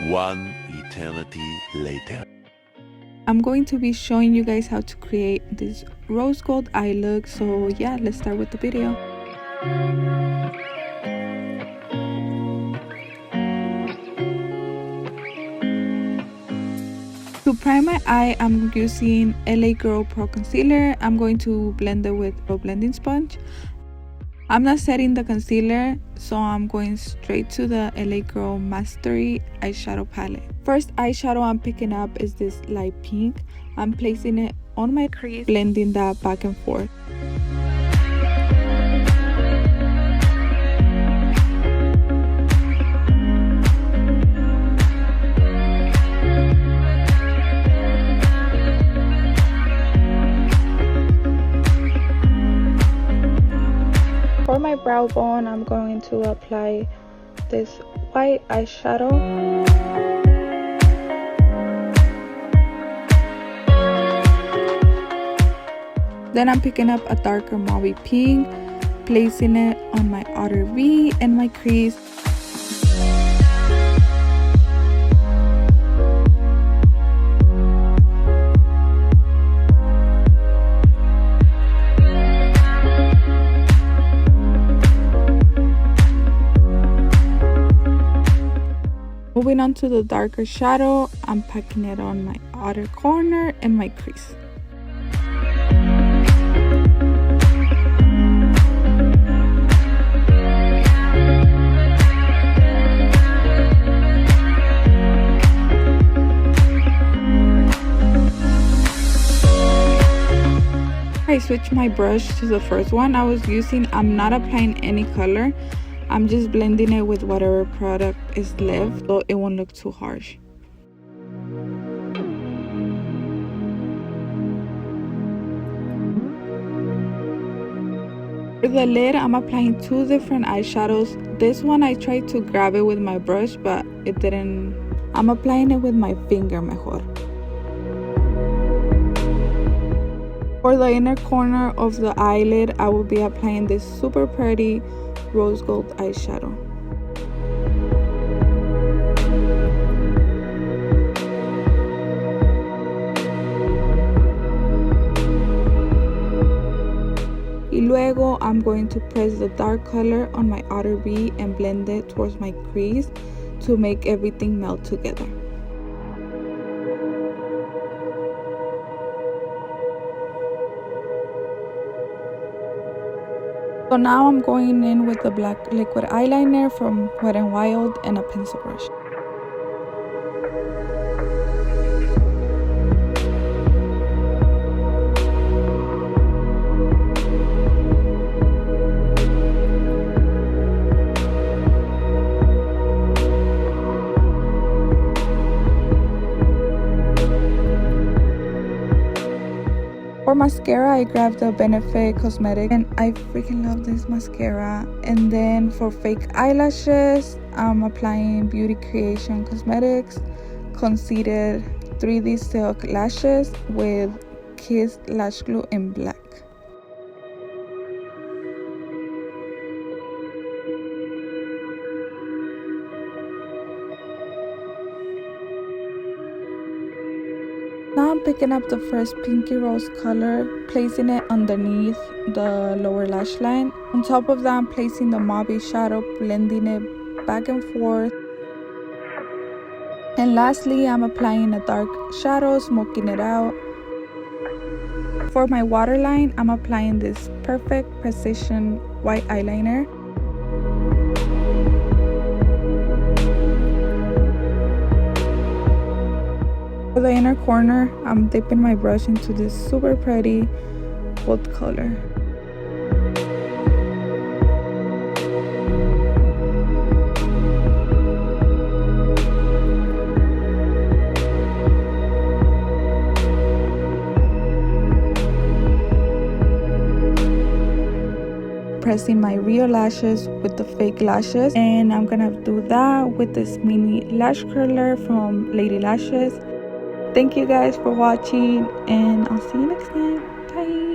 One eternity later. I'm going to be showing you guys how to create this rose gold eye look. So yeah, let's start with the video. To prime my eye, I'm using LA Girl Pro Concealer. I'm going to blend it with a blending sponge. I'm not setting the concealer, so I'm going straight to the LA Girl Mastery eyeshadow palette. First eyeshadow I'm picking up is this light pink. I'm placing it on my crease, blending that back and forth. For my brow bone, I'm going to apply this white eyeshadow. Then I'm picking up a darker mauve pink, placing it on my outer V and my crease. Moving on to the darker shadow, I'm packing it on my outer corner and my crease. I switched my brush to the first one I was using. I'm not applying any color. I'm just blending it with whatever product is left so it won't look too harsh. For the lid, I'm applying two different eyeshadows. This one I tried to grab it with my brush, but it didn't. I'm applying it with my finger mejor. For the inner corner of the eyelid, I will be applying this super pretty rose gold eyeshadow. Y luego I'm going to press the dark color on my outer V and blend it towards my crease to make everything melt together. So now I'm going in with the black liquid eyeliner from Wet n Wild and a pencil brush. For mascara, I grabbed the Benefit Cosmetic and I freaking love this mascara. And then for fake eyelashes, I'm applying Beauty Creation Cosmetics Conceited 3D Silk Lashes with Kiss Lash Glue in black. Now I'm picking up the first pinky rose color, placing it underneath the lower lash line. On top of that, I'm placing the mauve shadow, blending it back and forth. And lastly, I'm applying a dark shadow, smoking it out. For my waterline, I'm applying this Perfect Precision white eyeliner. For the inner corner, I'm dipping my brush into this super pretty gold color. Pressing my real lashes with the fake lashes, and I'm gonna do that with this mini lash curler from Lady Lashes. Thank you guys for watching, and I'll see you next time. Bye.